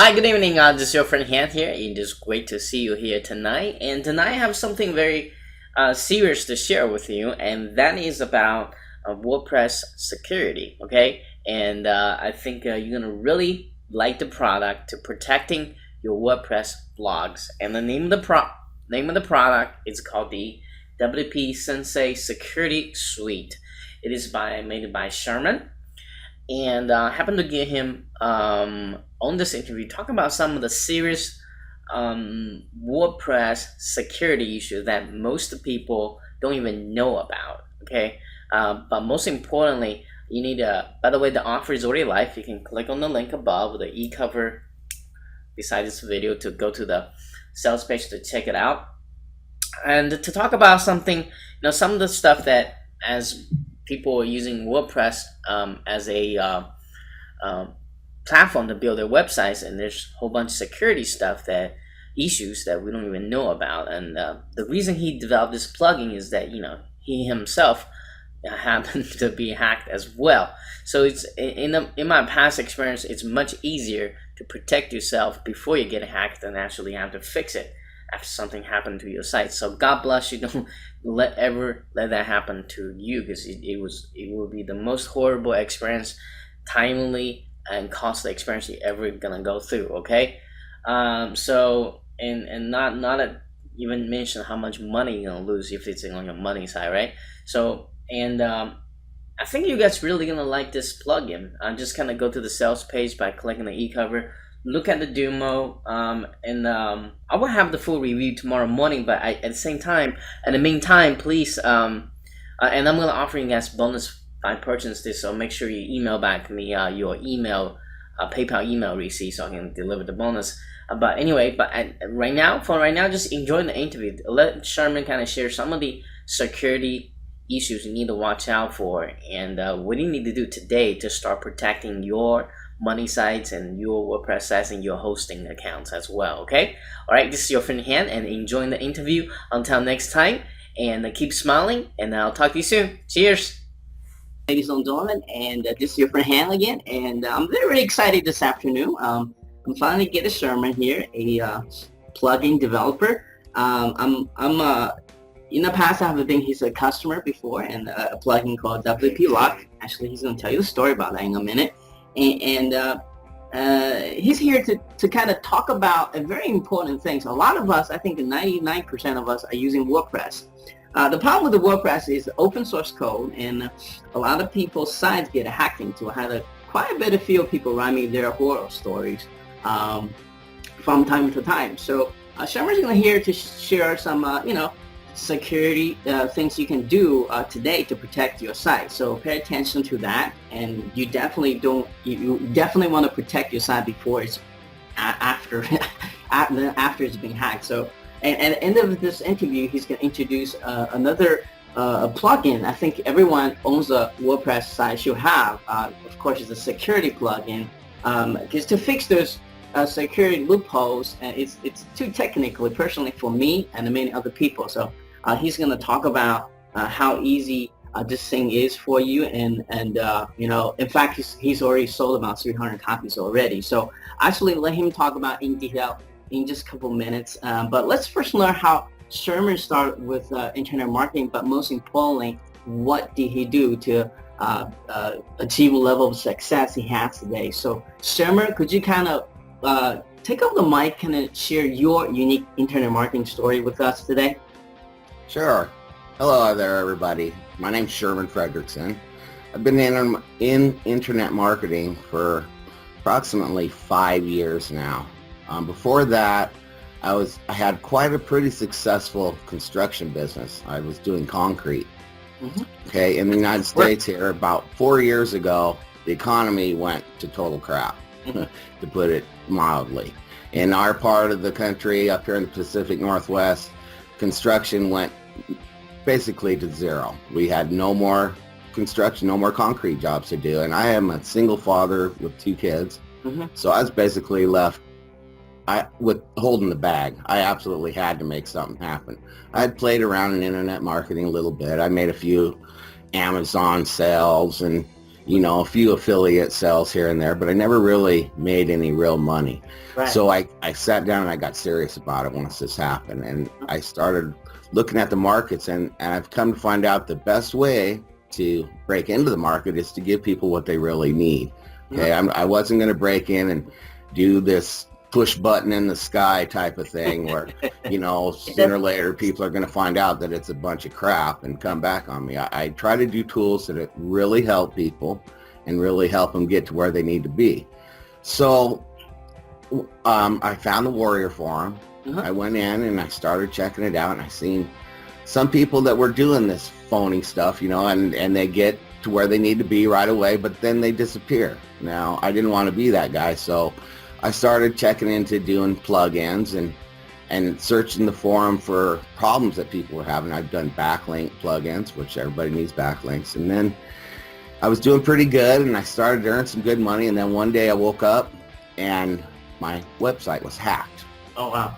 Hi, good evening. This is your friend Han here. It is great to see you here tonight. And tonight I have something very serious to share with you, and that is about WordPress security. Okay, and I think you're gonna really like the product to protecting your WordPress blogs. And the name of the product is called the WP Sensei Security Suite. It is made by Sherman, and I happened to get him on this interview talking about some of the serious WordPress security issues that most people don't even know about. Okay, but most importantly, you need a. By the way, the offer is already live. You can click on the link above with the e-cover beside this video to go to the sales page to check it out, and to talk about something. Some of the stuff that as people are using WordPress as a platform to build their websites, and there's a whole bunch of security stuff issues that we don't even know about. And the reason he developed this plugin is that he himself happened to be hacked as well. So it's in my past experience, it's much easier to protect yourself before you get hacked than actually have to fix it after something happened to your site. So God bless you. Don't ever let that happen to you, because it will be the most horrible experience, timely and costly experience you're ever gonna go through. Okay, so and not even mention how much money you're gonna lose if it's on your money side, right? So and I think you guys really gonna like this plugin. Just kind of go to the sales page by clicking the e-cover, look at the demo, and I will have the full review tomorrow morning. But at the same time, in the meantime, please, and I'm gonna offer you guys bonus by purchase this. So make sure you email back me your email, PayPal email receipt, so I can deliver the bonus. But anyway, right now, just enjoy the interview. Let Sherman kind of share some of the security issues you need to watch out for, and what you need to do today to start protecting your money sites and your WordPress sites and your hosting accounts as well. Okay, all right, this is your friend Han, and enjoying the interview. Until next time, and keep smiling, and I'll talk to you soon. Cheers. Ladies and gentlemen, and this is your friend Han again, and I'm very excited this afternoon. I'm finally getting Sherman here, a plugin developer. In the past, I have been his customer before, and a plugin called WP Lock. Actually, he's going to tell you a story about that in a minute. And he's here to kind of talk about a very important thing. So a lot of us, I think 99% of us, are using WordPress. The problem with the WordPress is open source code, and a lot of people's sites get hacked into. I had quite a bit of few people write me their horror stories from time to time. So Sherman's going to here to share some, security things you can do today to protect your site. So pay attention to that, and you definitely want to protect your site before it's after it's been hacked. So and at the end of this interview, he's going to introduce another plugin. I think everyone owns a WordPress site should have. Of course, it's a security plugin, because to fix those security loopholes, it's too technical, personally, for me and many other people. So he's going to talk about how easy this thing is for you, and in fact, he's already sold about 300 copies already. So actually, let him talk about in detail in just a couple minutes. But let's first learn how Sherman started with internet marketing, but most importantly, what did he do to achieve a level of success he has today. So Sherman, could you kind of take over the mic and share your unique internet marketing story with us today? Sure. Hello there, everybody. My name's Sherman Fredericksen. I've been in internet marketing for approximately 5 years now. Before that, I had quite a pretty successful construction business. I was doing concrete. Okay, in the United States here, about 4 years ago, the economy went to total crap, to put it mildly. In our part of the country, up here in the Pacific Northwest, construction went basically to zero. We had no more construction, no more concrete jobs to do, and I am a single father with 2 kids, so I was basically left with holding the bag. I absolutely had to make something happen. I had played around in internet marketing a little bit. I made a few Amazon sales and a few affiliate sales here and there, but I never really made any real money. Right. So I sat down and I got serious about it once this happened, and I started looking at the markets, and I've come to find out the best way to break into the market is to give people what they really need. Okay, I wasn't going to break in and do this push button in the sky type of thing where, sooner or later people are going to find out that it's a bunch of crap and come back on me. I try to do tools that really help people and really help them get to where they need to be. So I found the Warrior Forum. I went in and I started checking it out, and I seen some people that were doing this phony stuff, and they get to where they need to be right away, but then they disappear. Now, I didn't want to be that guy, so I started checking into doing plugins and searching the forum for problems that people were having. I've done backlink plugins, which everybody needs backlinks, and then I was doing pretty good, and I started to earn some good money, and then one day I woke up and my website was hacked. Oh, wow.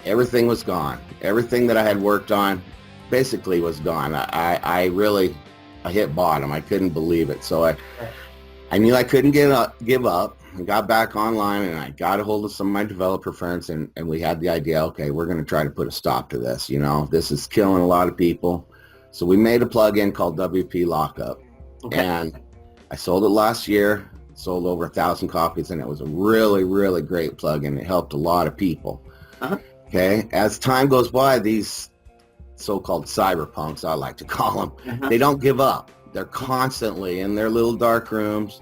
Everything was gone. Everything that I had worked on basically was gone. I hit bottom. I couldn't believe it. So I knew I couldn't give up. I got back online, and I got a hold of some of my developer friends, and we had the idea, okay, we're going to try to put a stop to this. This is killing a lot of people. So we made a plugin called WP Lockup. Okay. And I sold it last year, sold over 1,000 copies, and it was a really, really great plugin. It helped a lot of people. Okay. As time goes by, these so-called cyberpunks, I like to call them, they don't give up. They're constantly in their little dark rooms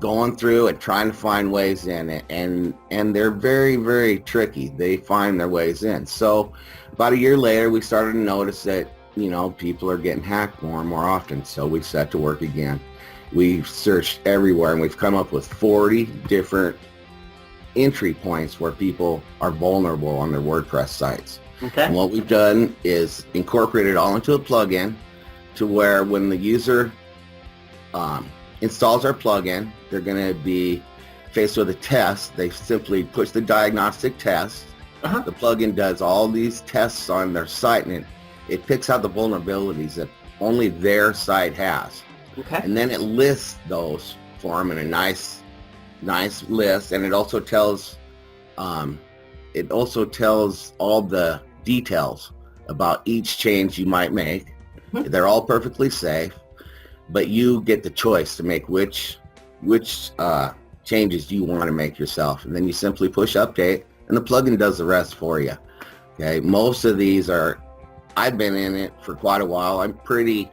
going through and trying to find ways in it, and they're very, very tricky. They find their ways in. So about a year later, we started to notice that people are getting hacked more and more often. So we set to work again. We've searched everywhere, and we've come up with 40 different entry points where people are vulnerable on their WordPress sites. Okay. And what we've done is incorporate it all into a plugin to where when the user installs our plugin, they're going to be faced with a test. They simply push the diagnostic test. The plugin does all these tests on their site, and it picks out the vulnerabilities that only their site has. Okay. And then it lists those for them in a nice list, and it also tells all the details about each change you might make. They're all perfectly safe, but you get the choice to make which changes you want to make yourself, and then you simply push update, and the plugin does the rest for you. Okay, most of these I've been in it for quite a while. I'm pretty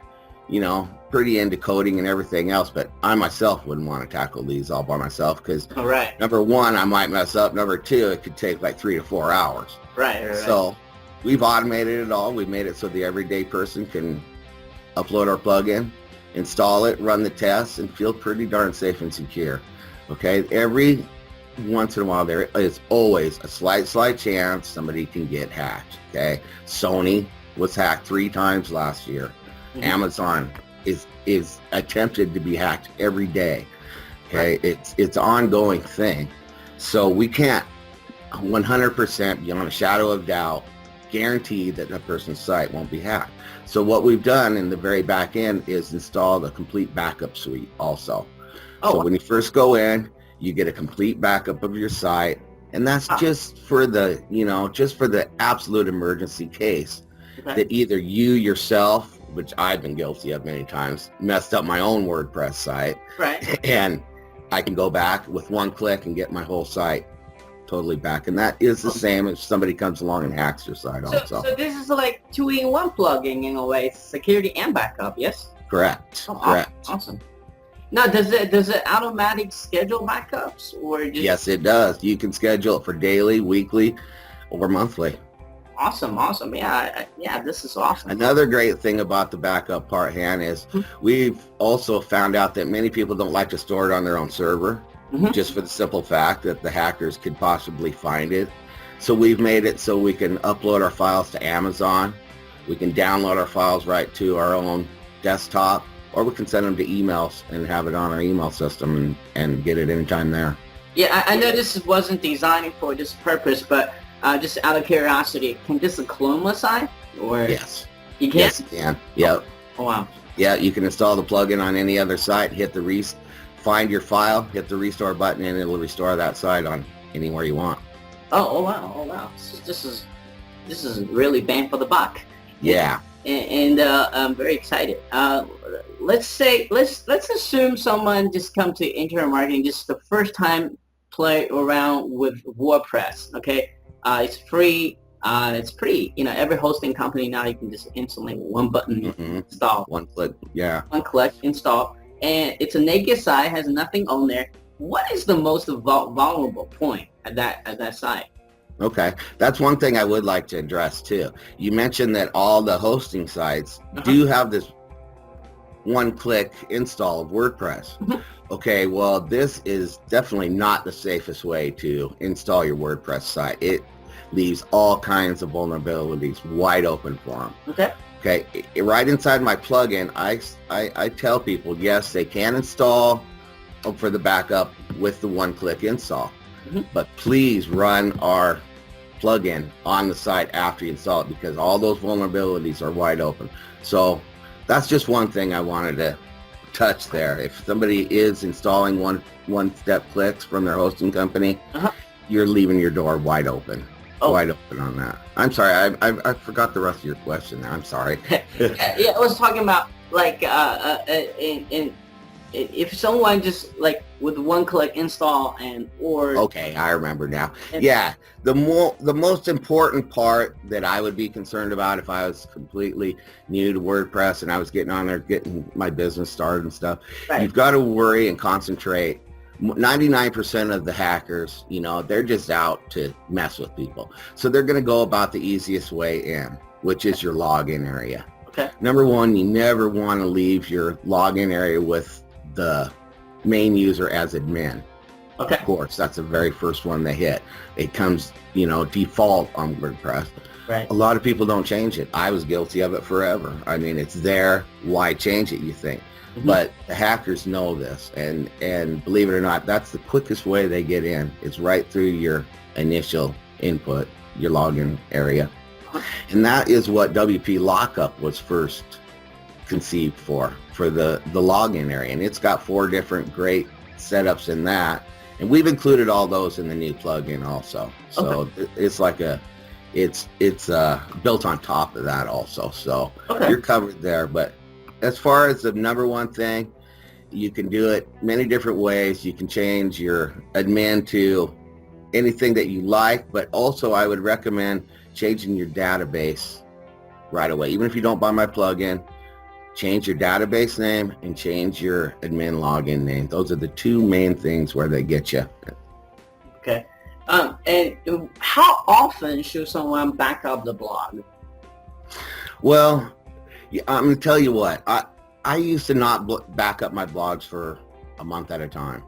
into coding and everything else, but I myself wouldn't want to tackle these all by myself because number one, I might mess up. Number two, it could take like 3 to 4 hours. Right. So we've automated it all. We've made it so the everyday person can upload our plugin, install it, run the tests, and feel pretty darn safe and secure. Okay, every once in a while there is always a slight chance somebody can get hacked. Okay, Sony was hacked 3 times last year. Amazon is attempted to be hacked every day. Okay, it's an ongoing thing. So we can't 100% beyond a shadow of doubt guarantee that a person's site won't be hacked. So what we've done in the very back end is install the complete backup suite also. So when you first go in, you get a complete backup of your site, and that's just for the absolute emergency case that either you yourself, which I've been guilty of many times, messed up my own WordPress site, and I can go back with one click and get my whole site totally back. And that is the same if somebody comes along and hacks your site also. So this is like 2-in-1 plugin in a way, security and backup, yes? Correct. Correct. Awesome. Now, does it automatic schedule backups or just? Yes, it does. You can schedule it for daily, weekly, or monthly. Awesome. Yeah, this is awesome. Another great thing about the backup part, Han, is we've also found out that many people don't like to store it on their own server, just for the simple fact that the hackers could possibly find it. So we've made it so we can upload our files to Amazon. We can download our files right to our own desktop, or we can send them to emails and have it on our email system and get it anytime there. Yeah, I know this wasn't designed for this purpose, but just out of clone my site? Or Yes. You can? Yes, you can. Yep. Oh, wow. Yeah, you can install the plugin on any other site, find your file, hit the restore button, and it'll restore that site on anywhere you want. Oh wow, oh wow. This is really bang for the buck. Yeah. And I'm very excited. Let's assume someone just come to internet marketing just the first time play around with WordPress. Okay, it's free. It's pretty. Every hosting company now you can just instantly one button install, one click. Yeah. one click install, and it's a naked site, has nothing on there. What is the most vulnerable point at that site? Okay, that's one thing I would like to address too. You mentioned that all the hosting sites do have this one-click install of WordPress. Okay, well, this is definitely not the safest way to install your WordPress site. It leaves all kinds of vulnerabilities wide open for them. Okay, right inside my plugin, I tell people, yes, they can install for the backup with the one-click install, but please run our plugin on the site after you install it, because all those vulnerabilities are wide open. So that's just one thing I wanted to touch there. If somebody is installing one-step clicks from their hosting company, you're leaving your door wide open. Wide open on that. I'm sorry, I forgot the rest of your question there. I'm sorry. Yeah, I was talking about like if someone just like with one click install Okay, I remember now. Yeah, the most important part that I would be concerned about if I was completely new to WordPress and I was getting on there, getting my business started and stuff, you've got to worry and concentrate. 99% of the hackers, they're just out to mess with people. So they're going to go about the easiest way in, which is your login area. Okay. Number one, you never want to leave your login area with the main user as admin. Okay. Of course, that's the very first one they hit. It comes, default on WordPress. Right. A lot of people don't change it. I was guilty of it forever. I mean, it's there. Why change it, you think? But the hackers know this, and believe it or not, that's the quickest way they get in. It's right through your initial input, your login area. And that is what WP Lockup was first conceived for the login area. And it's got 4 different great setups in that. And we've included all those in the new plugin also. So it's like it's built on top of that also. So you're covered there. But as far as the number one thing, you can do it many different ways. You can change your admin to anything that you like, but also I would recommend changing your database right away. Even if you don't buy my plugin, change your database name and change your admin login name. Those are the 2 main things where they get you. Okay. And how often should someone back up the blog? Well, I'm going to tell you what, I used to not back up my blogs for a month at a time.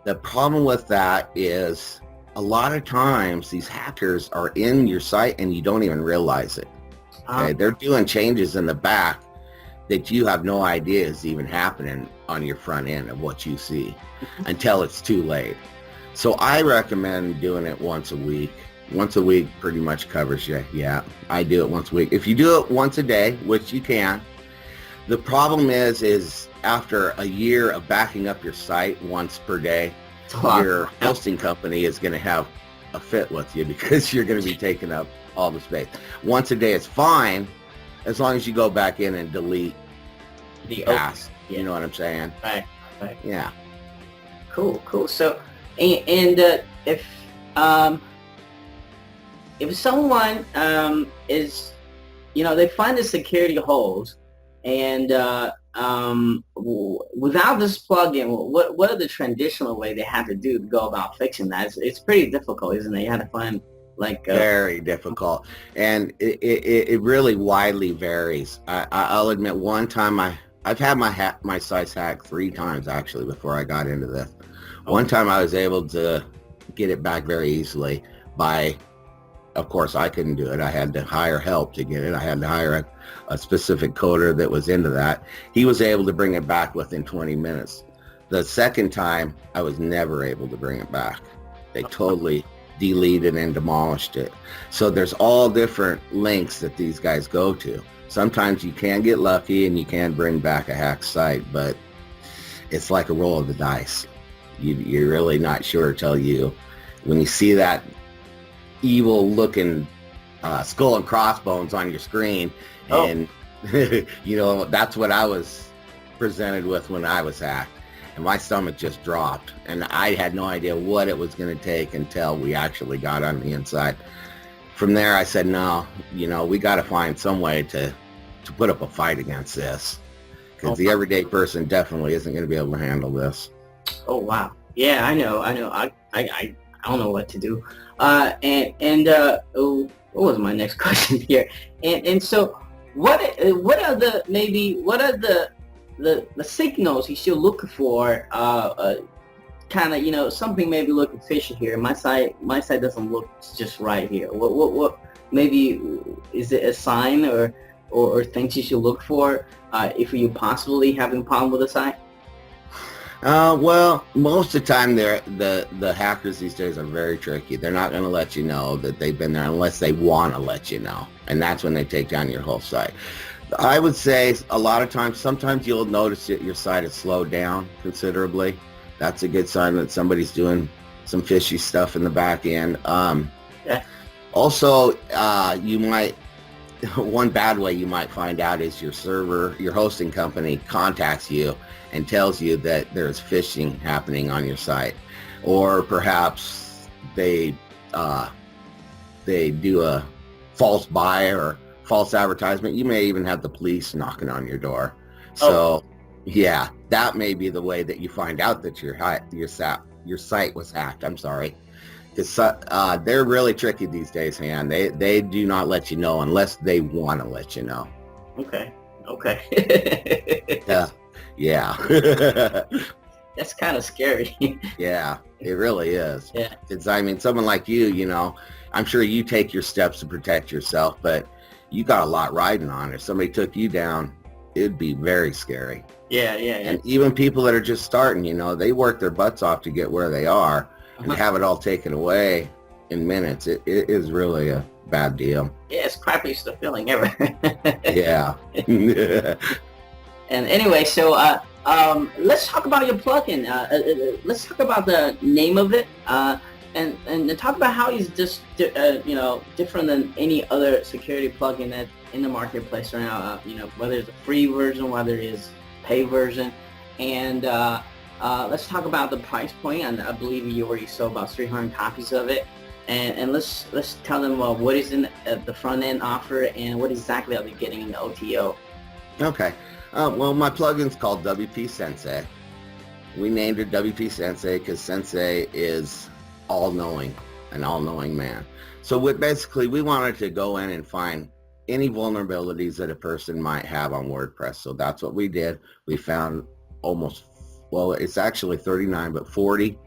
The problem with that is a lot of times these hackers are in your site and you don't even realize it. Okay? They're doing changes in the back that you have no idea is even happening on your front end of what you see until it's too late. So I recommend doing it once a week. Once a week pretty much covers you. Yeah, I do it once a week. If you do it once a day, which you can, the problem is after a year of backing up your site once per day, your hosting company is going to have a fit with you because you're going to be taking up all the space. Once a day is fine as long as you go back in and delete the past. You know what I'm saying? Right. Yeah. Cool. So, and if someone is, they find the security holes, and without this plugin, what are the traditional way they have to do to go about fixing that? It's pretty difficult, isn't it? You have to find very difficult, and it really widely varies. I'll admit, one time I've had my sites hacked 3 times actually before I got into this. One time I was able to get it back very easily by, of course, I couldn't do it. I had to hire help to get it. I had to hire a specific coder that was into that. He was able to bring it back within 20 minutes. The second time, I was never able to bring it back. They totally deleted and demolished it. So there's all different links that these guys go to. Sometimes you can get lucky and you can bring back a hacked site, but it's like a roll of the dice. You're really not sure till when you see that evil looking skull and crossbones on your screen. And that's what I was presented with when I was hacked, and my stomach just dropped, and I had no idea what it was going to take until we actually got on the inside. From there I said, no, we got to find some way to put up a fight against this, because the everyday person definitely isn't going to be able to handle this. Oh wow. Yeah, I know. I don't know what to do. What was my next question here? And so what are the signals you should look for? Kind of, something maybe looking fishy here. My site doesn't look just right here. What maybe is it a sign or things you should look for if you possibly having a problem with the site? Well, most of the time the hackers these days are very tricky. They're not going to let you know that they've been there unless they want to let you know, and that's when they take down your whole site. I would say a lot of times, sometimes you'll notice that your site is slowed down considerably. That's a good sign that somebody's doing some fishy stuff in the back end. Yeah. Also, one bad way you might find out is your hosting company contacts you and tells you that there's phishing happening on your site, or perhaps they do a false buy or false advertisement. You may even have the police knocking on your door. So yeah, that may be the way that you find out that your site was hacked. I'm sorry, because they're really tricky these days, man. They do not let you know unless they want to let you know. Okay. Yeah. That's kind of scary. Yeah, it really is. Yeah. It's, someone like you, I'm sure you take your steps to protect yourself, but you got a lot riding on it. If somebody took you down, it'd be very scary. Yeah. And even people that are just starting, they work their butts off to get where they are, and have it all taken away in minutes. It is really a bad deal. Yeah, it's crappiest feeling ever. Yeah. And anyway, so let's talk about your plugin. Let's talk about the name of it, and talk about how it's just different than any other security plugin that's in the marketplace right now. Whether it's a free version, whether it is pay version, and let's talk about the price point. And I believe you already sold about 300 copies of it. And let's tell them what is in the front end offer and what exactly are they getting in the OTO. Okay. Well, my plugin's called WP Sensei. We named it WP Sensei because Sensei is all-knowing, an all-knowing man. So we wanted to go in and find any vulnerabilities that a person might have on WordPress. So that's what we did. We found it's actually 39, but 40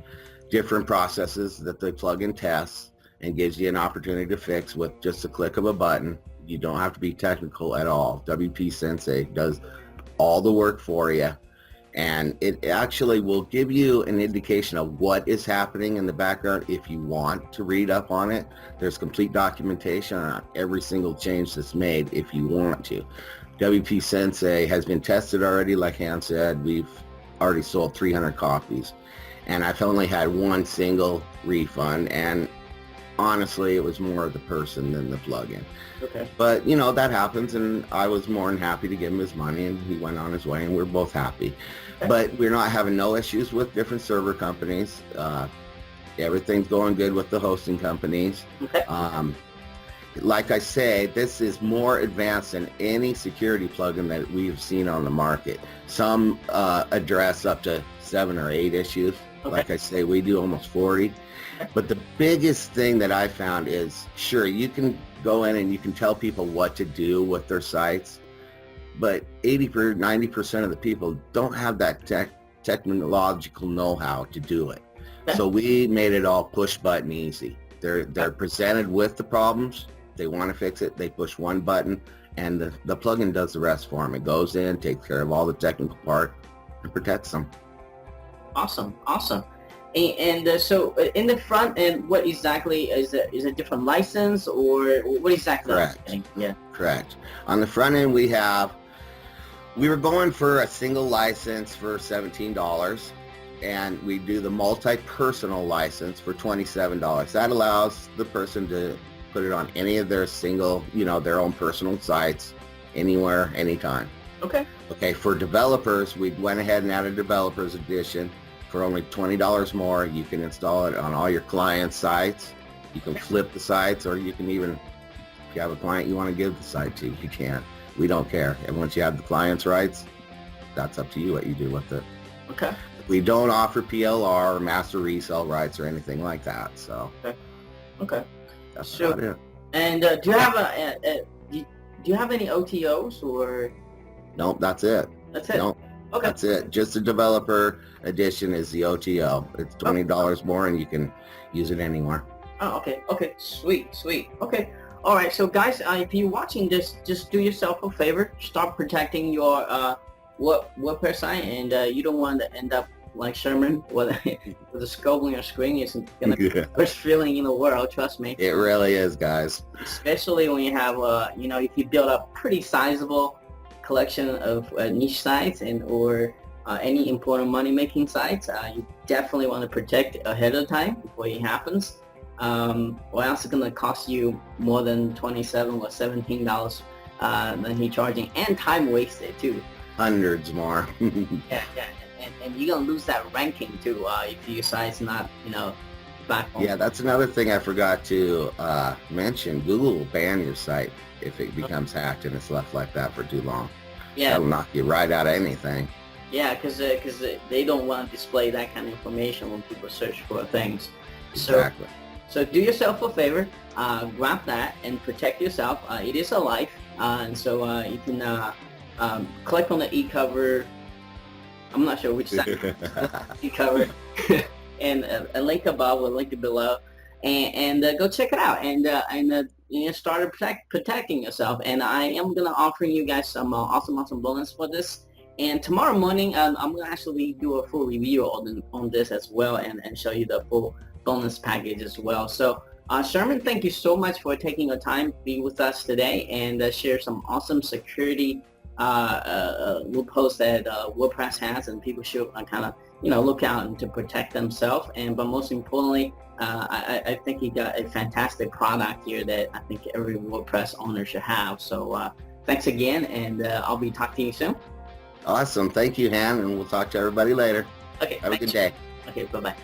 different processes that the plugin tests and gives you an opportunity to fix with just a click of a button. You don't have to be technical at all. WP Sensei does all the work for you, and it actually will give you an indication of what is happening in the background if you want to read up on it. There's complete documentation on every single change that's made if you want to. WP Sensei has been tested already. Like Han said, we've already sold 300 copies, and I've only had one single refund, and honestly it was more of the person than the plugin. Okay. But that happens, and I was more than happy to give him his money, and he went on his way, and we're both happy. Okay. But we're not having no issues with different server companies. Everything's going good with the hosting companies. Okay. Like I say, this is more advanced than any security plugin that we've seen on the market. Some address up to 7 or 8 issues. Okay. Like I say, we do almost 40. But the biggest thing that I found is, sure, you can go in and you can tell people what to do with their sites, but 90% of the people don't have that technological know-how to do it. Okay. So we made it all push button easy. They're presented with the problems. They want to fix it. They push one button, and the plugin does the rest for them. It goes in, takes care of all the technical part, and protects them. Awesome. So in the front end, what exactly is it? Is a different license, or what exactly? Correct. Yeah. Correct. On the front end, we were going for a single license for $17, and we do the multi-personal license for $27. That allows the person to put it on any of their single, their own personal sites, anywhere, anytime. Okay. Okay, for developers, we went ahead and added developers edition. For only $20 more, you can install it on all your client sites. You can flip the sites, or you can even, if you have a client you want to give the site to, you can. We don't care. And once you have the client's rights, that's up to you what you do with it. Okay. We don't offer PLR or master resale rights or anything like that. So Okay. that's about it. And do you have do you have any OTOs, or? Nope, that's it. That's it. Nope. Okay. That's it. Just the developer edition is the OTO. It's $20 more, and you can use it anywhere. Oh, okay. Okay. Sweet. Okay. All right. So guys, if you're watching this, just do yourself a favor. Start protecting your WordPress site, and you don't want to end up like Sherman with a scope on your screen. It's gonna be the worst feeling in the world. Trust me. It really is, guys. Especially when you have if you build a pretty sizable collection of niche sites or any important money-making sites, you definitely want to protect ahead of time before it happens, or else it's going to cost you more than $27 or $17 than he charging, and time wasted too. Hundreds more. Yeah, and you're going to lose that ranking too if your site's not, platform. Yeah, that's another thing I forgot to mention. Google will ban your site if it becomes hacked and it's left like that for too long. Yeah. That'll knock you right out of anything. Yeah, because they don't want to display that kind of information when people search for things. Exactly. So do yourself a favor, grab that and protect yourself. It is a life, and so you can click on the e-cover. I'm not sure which side e-cover, and a link above or link below, and go check it out and start protecting yourself. And I am gonna offering you guys some awesome bonus for this. And tomorrow morning, I'm gonna actually do a full review on this as well, and show you the full bonus package as well. So Sherman, thank you so much for taking your time to be with us today and share some awesome security loopholes that WordPress has, and people should kind of look out and to protect themselves. But most importantly, I think you got a fantastic product here that I think every WordPress owner should have. So thanks again, and I'll be talking to you soon. Awesome. Thank you, Han, and we'll talk to everybody later. Okay. Have a good day. Okay, bye-bye.